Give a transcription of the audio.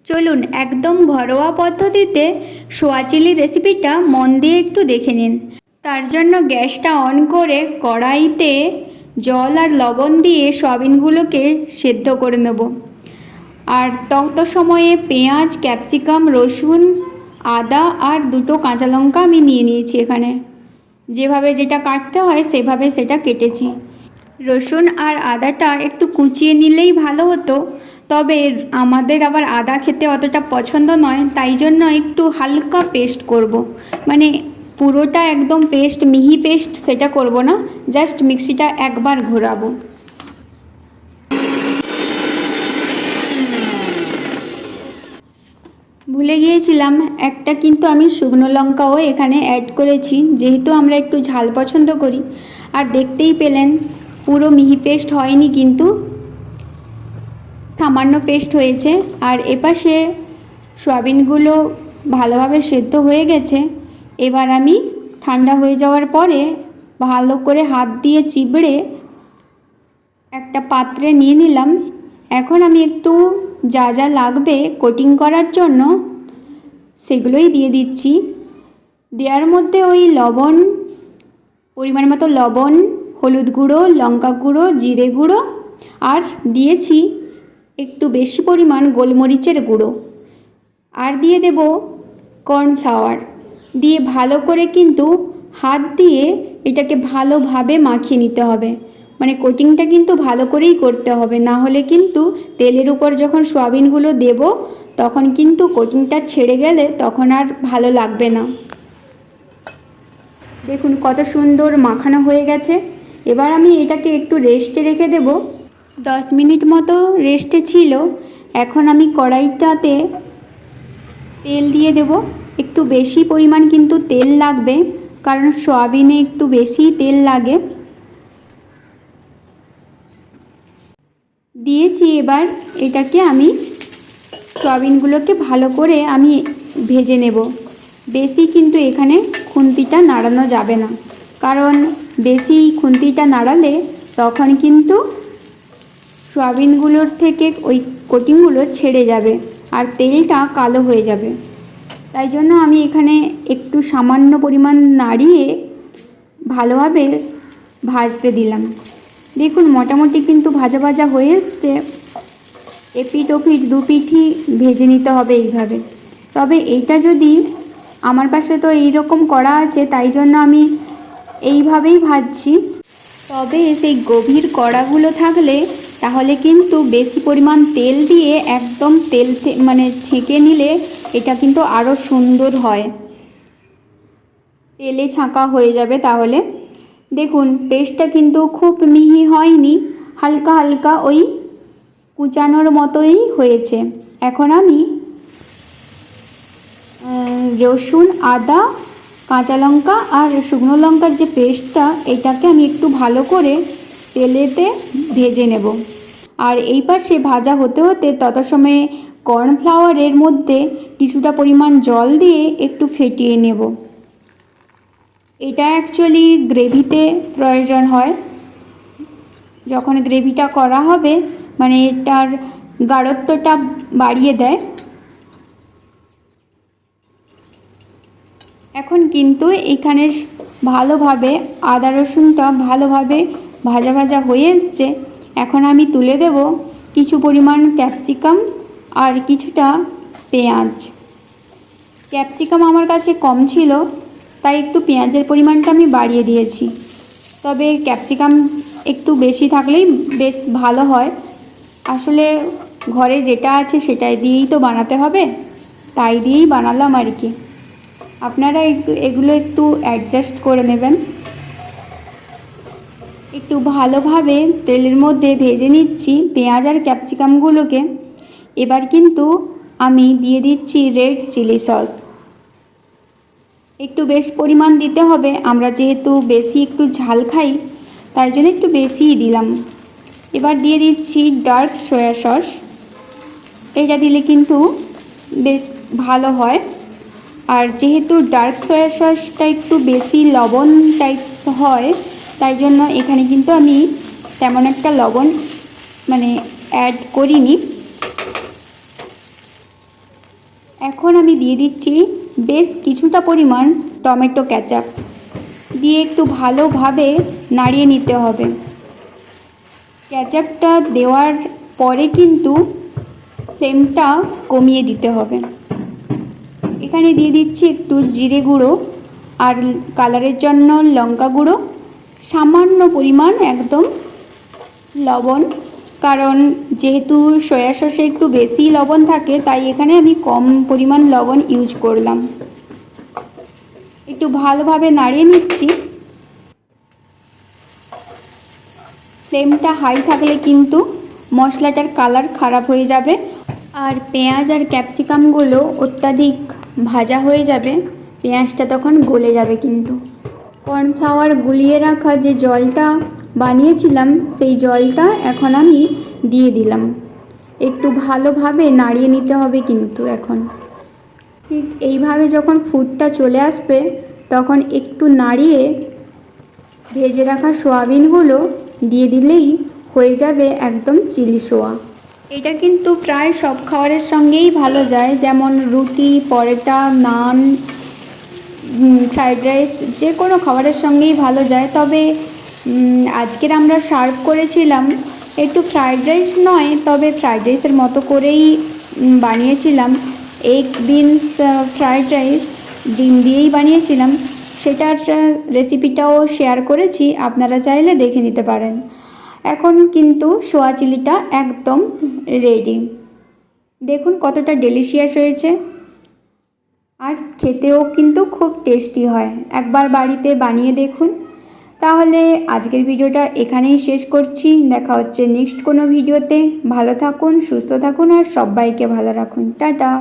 চলুন একদম ঘরোয়া পদ্ধতিতে সোয়া চিলি রেসিপিটা মন দিয়ে একটু দেখে নিন। তার জন্য গ্যাসটা অন করে কড়াইতে জল আর লবণ দিয়ে সয়াবিনগুলোকে সেদ্ধ করে নেব। আর তত সময়ে পেঁয়াজ, ক্যাপসিকাম, রসুন, আদা আর দুটো কাঁচা লঙ্কা আমি নিয়ে নিয়েছি। এখানে যেভাবে যেটা কাটতে হয় সেভাবে সেটা কেটেছি। রসুন আর আদাটা একটু কুচিয়ে নিলেই ভালো হতো, তবে আমাদের আবার আদা খেতে অতটা পছন্দ নয়, তাই জন্য একটু হালকা পেস্ট করব। মানে পুরোটা একদম পেস্ট, মিহি পেস্ট সেটা করব না, জাস্ট মিক্সিটা একবার ঘোরাবো। ভুলে গিয়েছিলাম, একটা কিন্তু আমি শুকনো লঙ্কাও এখানে অ্যাড করেছি, যেহেতু আমরা একটু ঝাল পছন্দ করি। আর দেখতেই পেলেন পুরো মিহি পেস্ট হয়নি, কিন্তু সামান্য পেস্ট হয়েছে। আর এপাশে সয়াবিনগুলো ভালোভাবে সেদ্ধ হয়ে গেছে। এবার আমি ঠান্ডা হয়ে যাওয়ার পরে ভালো করে হাত দিয়ে চিবড়ে একটা পাত্রে নিয়ে নিলাম। এখন আমি একটু যা যা লাগবে কোটিং করার জন্য সেগুলোই দিয়ে দিচ্ছি। দেওয়ার মধ্যে ওই লবণ, পরিমাণ মতো লবণ, হলুদ গুঁড়ো, লঙ্কা গুঁড়ো, জিরে গুঁড়ো, আর দিয়েছি একটু বেশি পরিমাণ গোলমরিচের গুঁড়ো, আর দিয়ে দেব কর্নফ্লাওয়ার। দিয়ে ভালো করে কিন্তু হাত দিয়ে এটাকে ভালোভাবে মাখিয়ে নিতে হবে। মানে কোটিংটা কিন্তু ভালো করেই করতে হবে, না হলে কিন্তু তেলের উপর যখন সয়াবিনগুলো দেব তখন কিন্তু কোটিংটা ছেড়ে গেলে তখন আর ভালো লাগবে না। দেখুন কত সুন্দর মাখানো হয়ে গেছে। এবার আমি এটাকে একটু রেস্টে রেখে দেব। 10 মিনিট মতো রেস্টে ছিল। এখন আমি কড়াইটাতে তেল দিয়ে দেব। একটু বেশি পরিমাণ কিন্তু তেল লাগবে, কারণ সয়াবিনে একটু বেশি তেল লাগে। দিয়েছি। এবার এটাকে আমি সয়াবিনগুলোকে ভালো করে আমি ভেজে নেব। বেশি কিন্তু এখানে খুন্তিটা নাড়ানো যাবে না, কারণ বেশি খুন্তিটা নাড়ালে তখন কিন্তু সয়াবিনগুলোর থেকে ওই কোটিংগুলো ছেড়ে যাবে আর তেলটা কালো হয়ে যাবে। তাই জন্য আমি এখানে একটু সামান্য পরিমাণ নাড়িয়ে ভালোভাবে ভাজতে দিলাম। দেখুন মোটামুটি কিন্তু ভাজা ভাজা হয়ে এসছে। এপিঠ ওপিঠ দুপিঠই ভেজে নিতে হবে এইভাবে। তবে এইটা যদি আমার পাশে তো এইরকম করা আছে, তাই জন্য আমি এইভাবেই ভাজছি। তবে সেই গভীর কড়াগুলো থাকলে তাহলে কিন্তু বেশি পরিমাণ তেল দিয়ে একদম তেল মানে ছেঁকে নিলে এটা কিন্তু আরও সুন্দর হয়, তেলে ছাঁকা হয়ে যাবে তাহলে। দেখুন পেস্টটা কিন্তু খুব মিহি হয়নি, হালকা হালকা ওই কুচানোর মতোই হয়েছে। এখন আমি রসুন, আদা, কাঁচা লঙ্কা আর শুকনো লঙ্কার যে পেস্টটা, এটাকে আমি একটু ভালো করে তেলেতে ভেজে নেব। আর এই পাশে ভাজা হতে হতে তত সময়ে কর্নফ্লাওয়ারের মধ্যে কিছুটা পরিমাণ জল দিয়ে একটু ফেটিয়ে নেব। এটা অ্যাকচুয়ালি গ্রেভিতে প্রয়োজন হয়। যখন গ্রেভিটা করা হবে মানে এটার গাঢ়ত্বটা বাড়িয়ে দেয়। এখন কিন্তু এখানে ভালোভাবে আদা রসুনটা ভালোভাবে ভাজা ভাজা হয়ে এসছে। এখন আমি তুলে দেব কিছু পরিমাণ ক্যাপসিকাম আর কিছুটা পেঁয়াজ। ক্যাপসিকাম আমার কাছে কম ছিল, তাই একটু পেঁয়াজের পরিমাণটা আমি বাড়িয়ে দিয়েছি। তবে ক্যাপসিকাম একটু বেশি থাকলেই বেশ ভালো হয়। আসলে ঘরে যেটা আছে সেটাই দিয়েই তো বানাতে হবে, তাই দিয়েই বানালাম আর কি। আপনারা এগুলো একটু অ্যাডজাস্ট করে নেবেন। একটু ভালোভাবে তেলের মধ্যে ভেজে নিচ্ছি পেঁয়াজ আর ক্যাপসিকামগুলোকে। এবার কিন্তু আমি দিয়ে দিচ্ছি রেড চিলি সস। একটু বেশ পরিমাণ দিতে হবে, আমরা যেহেতু বেশি একটু ঝাল খাই তাই জন্য একটু বেশিই দিলাম। এবার দিয়ে দিচ্ছি ডার্ক সয়া সস। এটা দিলে কিন্তু বেশ ভালো হয়। আর যেহেতু ডার্ক সয়া সসটা একটু বেশি লবণ টাইপস হয়, তাই জন্য এখানে কিন্তু আমি তেমন একটা লবণ মানে অ্যাড করিনি। এখন আমি দিয়ে দিচ্ছি বেশ কিছুটা পরিমাণ টমেটো কেচাপ, দিয়ে একটু ভালোভাবে নাড়িয়ে নিতে হবে। কেচাপটা দেওয়ার পরে কিন্তু ফ্লেমটা কমিয়ে দিতে হবে। এখানে দিয়ে দিচ্ছি একটু জিরে গুঁড়ো আর কালারের জন্য লঙ্কা গুঁড়ো, সামান্য পরিমাণ একদম লবণ, কারণ যেহেতু সয়া সসে একটু বেশি লবণ থাকে তাই এখানে আমি কম পরিমাণ লবণ ইউজ করলাম। একটু ভালোভাবে নাড়িয়ে নিচ্ছি। ফ্লেমটা হাই থাকলে কিন্তু মশলাটার কালার খারাপ হয়ে যাবে আর পেঁয়াজ আর ক্যাপসিকামগুলো অত্যাধিক ভাজা হয়ে যাবে, পেঁয়াজটা তখন গলে যাবে। কিন্তু কর্নফ্লাওয়ার গুলিয়ে রাখা যে জলটা বানিয়েছিলাম সেই জলটা এখন আমি দিয়ে দিলাম। একটু ভালোভাবে নাড়িয়ে নিতে হবে কিন্তু এখন। ঠিক এইভাবে যখন ফুটটা চলে আসবে তখন একটু নাড়িয়ে ভেজে রাখা সয়াবিনগুলো দিয়ে দিলেই হয়ে যাবে একদম চিলি সোয়া। এটা কিন্তু প্রায় সব খাবারের সঙ্গেই ভালো যায়, যেমন রুটি, পরোটা, নান, ফ্রাইড রাইস, যে কোনো খাবারের সঙ্গেই ভালো যায়। তবে আজকের আমরা সার্ভ করেছিলাম একটু ফ্রাইড রাইস নয়, তবে ফ্রাইড রাইসের মতো করেই বানিয়েছিলাম। এগ বিনস ফ্রাইড রাইস ডিম দিয়েই বানিয়েছিলাম, সেটার রেসিপিটাও শেয়ার করেছি, আপনারা চাইলে দেখে নিতে পারেন। এখন কিন্তু সোয়া চিলিটা একদম রেডি। দেখুন কতটা ডেলিশিয়াস হয়েছে, আর খেতেও কিন্তু খুব টেস্টি হয়। একবার বাড়িতে বানিয়ে দেখুন। তাহলে আজকের ভিডিওটা এখানেই শেষ করছি। দেখা হচ্ছে নেক্সট কোনো ভিডিওতে। ভালো থাকুন, সুস্থ থাকুন আর সবাইকে ভালো রাখুন। টাটা।